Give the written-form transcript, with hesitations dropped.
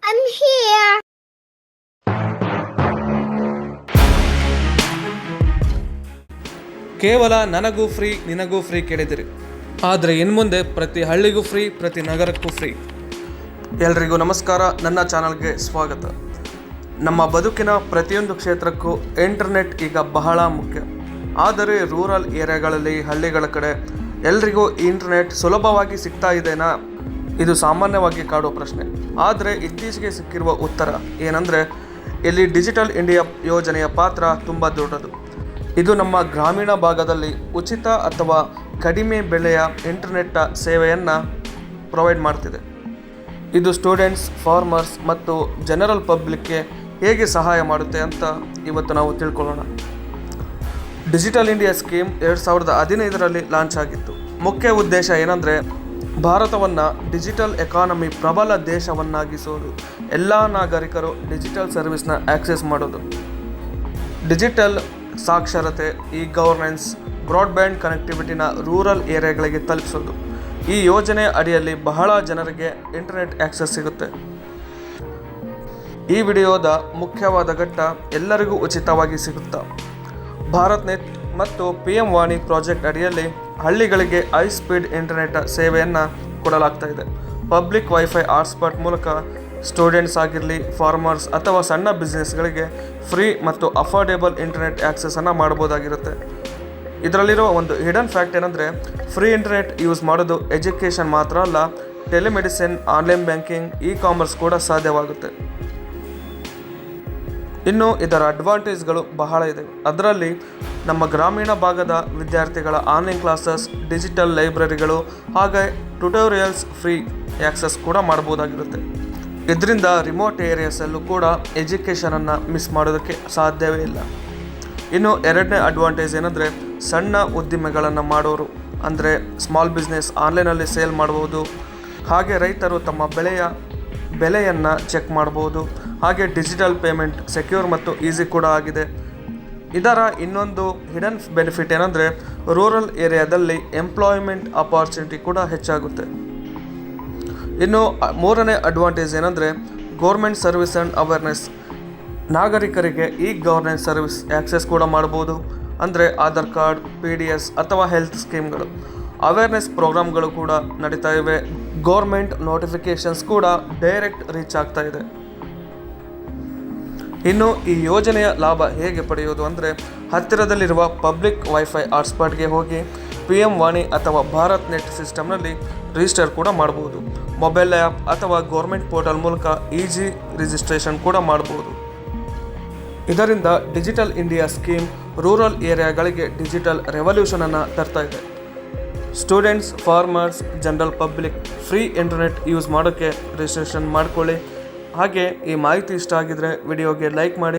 I'm here. ಕೇವಲ ನನಗೂ free ನಿನಗೂ ಫ್ರೀ ಕೇಳಿದಿರಿ, ಆದರೆ ಇನ್ಮುಂದೆ ಪ್ರತಿ ಹಳ್ಳಿಗೂ ಫ್ರೀ, ಪ್ರತಿ ನಗರಕ್ಕೂ ಫ್ರೀ. ಎಲ್ರಿಗೂ ನಮಸ್ಕಾರ, ನನ್ನ ಚಾನಲ್ಗೆ ಸ್ವಾಗತ. ನಮ್ಮ ಬದುಕಿನ ಪ್ರತಿಯೊಂದು ಕ್ಷೇತ್ರಕ್ಕೂ ಇಂಟರ್ನೆಟ್ ಈಗ ಬಹಳ ಮುಖ್ಯ. ಆದರೆ ರೂರಲ್ ಏರಿಯಾಗಳಲ್ಲಿ, ಹಳ್ಳಿಗಳ ಕಡೆ ಎಲ್ರಿಗೂ ಇಂಟರ್ನೆಟ್ ಸುಲಭವಾಗಿ ಸಿಗ್ತಾ ಇದೆನಾ? ಇದು ಸಾಮಾನ್ಯವಾಗಿ ಕಾಡುವ ಪ್ರಶ್ನೆ. ಆದರೆ ಇತ್ತೀಚೆಗೆ ಸಿಕ್ಕಿರುವ ಉತ್ತರ ಏನಂದರೆ, ಇಲ್ಲಿ ಡಿಜಿಟಲ್ ಇಂಡಿಯಾ ಯೋಜನೆಯ ಪಾತ್ರ ತುಂಬ ದೊಡ್ಡದು. ಇದು ನಮ್ಮ ಗ್ರಾಮೀಣ ಭಾಗದಲ್ಲಿ ಉಚಿತ ಅಥವಾ ಕಡಿಮೆ ಬೆಲೆಯ ಇಂಟರ್ನೆಟ್ ಸೇವೆಯನ್ನು ಪ್ರೊವೈಡ್ ಮಾಡ್ತಿದೆ. ಇದು ಸ್ಟೂಡೆಂಟ್ಸ್, ಫಾರ್ಮರ್ಸ್ ಮತ್ತು ಜನರಲ್ ಪಬ್ಲಿಕ್ಗೆ ಹೇಗೆ ಸಹಾಯ ಮಾಡುತ್ತೆ ಅಂತ ಇವತ್ತು ನಾವು ತಿಳ್ಕೊಳ್ಳೋಣ. ಡಿಜಿಟಲ್ ಇಂಡಿಯಾ ಸ್ಕೀಮ್ 2015ರಲ್ಲಿ ಲಾಂಚ್ ಆಗಿತ್ತು. ಮುಖ್ಯ ಉದ್ದೇಶ ಏನಂದರೆ, ಭಾರತವನ್ನು ಡಿಜಿಟಲ್ ಎಕಾನಮಿ ಪ್ರಬಲ ದೇಶವನ್ನಾಗಿಸೋದು, ಎಲ್ಲ ನಾಗರಿಕರು ಡಿಜಿಟಲ್ ಸರ್ವಿಸ್ನ ಆಕ್ಸೆಸ್ ಮಾಡೋದು, ಡಿಜಿಟಲ್ ಸಾಕ್ಷರತೆ, ಗವರ್ನೆನ್ಸ್, ಬ್ರಾಡ್ಬ್ಯಾಂಡ್ ಕನೆಕ್ಟಿವಿಟಿನ ರೂರಲ್ ಏರಿಯಾಗಳಿಗೆ ತಲುಪಿಸೋದು. ಈ ಯೋಜನೆ ಅಡಿಯಲ್ಲಿ ಬಹಳ ಜನರಿಗೆ ಇಂಟರ್ನೆಟ್ ಆಕ್ಸೆಸ್ ಸಿಗುತ್ತೆ. ಈ ವಿಡಿಯೋದ ಮುಖ್ಯವಾದ ಘಟ್ಟ, ಎಲ್ಲರಿಗೂ ಉಚಿತವಾಗಿ ಸಿಗುತ್ತಾ? ಭಾರತ್ ನೆಟ್ ಮತ್ತು PM ವಾಣಿ ಪ್ರಾಜೆಕ್ಟ್ ಅಡಿಯಲ್ಲಿ ಹಳ್ಳಿಗಳಿಗೆ ಹೈ ಸ್ಪೀಡ್ ಇಂಟರ್ನೆಟ್ ಸೇವೆಯನ್ನು ಕೊಡಲಾಗ್ತಾ ಇದೆ. ಪಬ್ಲಿಕ್ ವೈಫೈ ಹಾಟ್ಸ್ಪಾಟ್ ಮೂಲಕ ಸ್ಟೂಡೆಂಟ್ಸ್ ಆಗಿರಲಿ, ಫಾರ್ಮರ್ಸ್ ಅಥವಾ ಸಣ್ಣ ಬಿಸ್ನೆಸ್ಗಳಿಗೆ ಫ್ರೀ ಮತ್ತು ಅಫೋರ್ಡೆಬಲ್ ಇಂಟರ್ನೆಟ್ ಆ್ಯಕ್ಸೆಸನ್ನು ಮಾಡ್ಬೋದಾಗಿರುತ್ತೆ. ಇದರಲ್ಲಿರೋ ಒಂದು ಹಿಡನ್ ಫ್ಯಾಕ್ಟ್ ಏನಂದರೆ, ಫ್ರೀ ಇಂಟರ್ನೆಟ್ ಯೂಸ್ ಮಾಡೋದು ಎಜುಕೇಷನ್ ಮಾತ್ರ ಅಲ್ಲ, ಟೆಲಿಮೆಡಿಸಿನ್, ಆನ್ಲೈನ್ ಬ್ಯಾಂಕಿಂಗ್, ಕಾಮರ್ಸ್ ಕೂಡ ಸಾಧ್ಯವಾಗುತ್ತೆ. ಇನ್ನು ಇದರ ಅಡ್ವಾಂಟೇಜ್ಗಳು ಬಹಳ ಇದೆ. ಅದರಲ್ಲಿ ನಮ್ಮ ಗ್ರಾಮೀಣ ಭಾಗದ ವಿದ್ಯಾರ್ಥಿಗಳ ಆನ್ಲೈನ್ ಕ್ಲಾಸಸ್, ಡಿಜಿಟಲ್ ಲೈಬ್ರರಿಗಳು, ಹಾಗೆ ಟ್ಯುಟೋರಿಯಲ್ಸ್ ಫ್ರೀ ಆ್ಯಕ್ಸೆಸ್ ಕೂಡ ಮಾಡ್ಬೋದಾಗಿರುತ್ತೆ. ಇದರಿಂದ ರಿಮೋಟ್ ಏರಿಯಾಸಲ್ಲೂ ಕೂಡ ಎಜುಕೇಷನನ್ನು ಮಿಸ್ ಮಾಡೋದಕ್ಕೆ ಸಾಧ್ಯವೇ ಇಲ್ಲ. ಇನ್ನು ಎರಡನೇ ಅಡ್ವಾಂಟೇಜ್ ಏನಂದರೆ, ಸಣ್ಣ ಉದ್ದಿಮೆಗಳನ್ನು ಮಾಡೋರು ಅಂದರೆ ಸ್ಮಾಲ್ ಬಿಸ್ನೆಸ್ ಆನ್ಲೈನಲ್ಲಿ ಸೇಲ್ ಮಾಡ್ಬೋದು. ಹಾಗೆ ರೈತರು ತಮ್ಮ ಬೆಲೆಯನ್ನು ಚೆಕ್ ಮಾಡ್ಬೋದು. ಹಾಗೆ ಡಿಜಿಟಲ್ ಪೇಮೆಂಟ್ ಸೆಕ್ಯೂರ್ ಮತ್ತು ಈಸಿ ಕೂಡ ಆಗಿದೆ. ಇದರ ಇನ್ನೊಂದು ಹಿಡನ್ ಬೆನಿಫಿಟ್ ಏನಂದರೆ, ರೂರಲ್ ಏರಿಯಾದಲ್ಲಿ ಎಂಪ್ಲಾಯ್ಮೆಂಟ್ ಅಪಾರ್ಚುನಿಟಿ ಕೂಡ ಹೆಚ್ಚಾಗುತ್ತೆ. ಇನ್ನು ಮೂರನೇ ಅಡ್ವಾಂಟೇಜ್ ಏನಂದರೆ, ಗೌರ್ಮೆಂಟ್ ಸರ್ವಿಸ್ ಆ್ಯಂಡ್ ಅವೇರ್ನೆಸ್. ನಾಗರಿಕರಿಗೆ ಗವರ್ನೆನ್ಸ್ ಸರ್ವಿಸ್ ಆ್ಯಕ್ಸೆಸ್ ಕೂಡ ಮಾಡ್ಬೋದು. ಅಂದರೆ ಆಧಾರ್ ಕಾರ್ಡ್, PDS ಅಥವಾ ಹೆಲ್ತ್ ಸ್ಕೀಮ್ಗಳು, ಅವೇರ್ನೆಸ್ ಪ್ರೋಗ್ರಾಮ್ಗಳು ಕೂಡ ನಡೀತಾ ಇವೆ. ಗೌರ್ಮೆಂಟ್ ನೋಟಿಫಿಕೇಷನ್ಸ್ ಕೂಡ ಡೈರೆಕ್ಟ್ ರೀಚ್ ಆಗ್ತಾ ಇದೆ. ಇನ್ನು ಈ ಯೋಜನೆಯ ಲಾಭ ಹೇಗೆ ಪಡೆಯೋದು ಅಂದರೆ, ಹತ್ತಿರದಲ್ಲಿರುವ ಪಬ್ಲಿಕ್ ವೈಫೈ ಹಾಟ್ಸ್ಪಾಟ್ಗೆ ಹೋಗಿ PM ವಾಣಿ ಅಥವಾ ಭಾರತ್ ನೆಟ್ ಸಿಸ್ಟಮ್ನಲ್ಲಿ ರಿಜಿಸ್ಟರ್ ಕೂಡ ಮಾಡ್ಬೋದು. ಮೊಬೈಲ್ ಆ್ಯಪ್ ಅಥವಾ ಗೌರ್ಮೆಂಟ್ ಪೋರ್ಟಲ್ ಮೂಲಕ ಈಸಿ ರಿಜಿಸ್ಟ್ರೇಷನ್ ಕೂಡ ಮಾಡ್ಬೋದು. ಇದರಿಂದ ಡಿಜಿಟಲ್ ಇಂಡಿಯಾ ಸ್ಕೀಮ್ ರೂರಲ್ ಏರಿಯಾಗಳಿಗೆ ಡಿಜಿಟಲ್ ರೆವಲ್ಯೂಷನನ್ನು ತರ್ತಾ ಇದೆ. Students, farmers, general public free internet use ಮಾಡೋಕ್ಕೆ ರಿಜಿಸ್ಟ್ರೇಷನ್ ಮಾಡ್ಕೊಳ್ಳಿ. ಹಾಗೆ ಈ ಮಾಹಿತಿ ಇಷ್ಟ ಆಗಿದ್ರೆ ವಿಡಿಯೋಗೆ ಲೈಕ್ ಮಾಡಿ.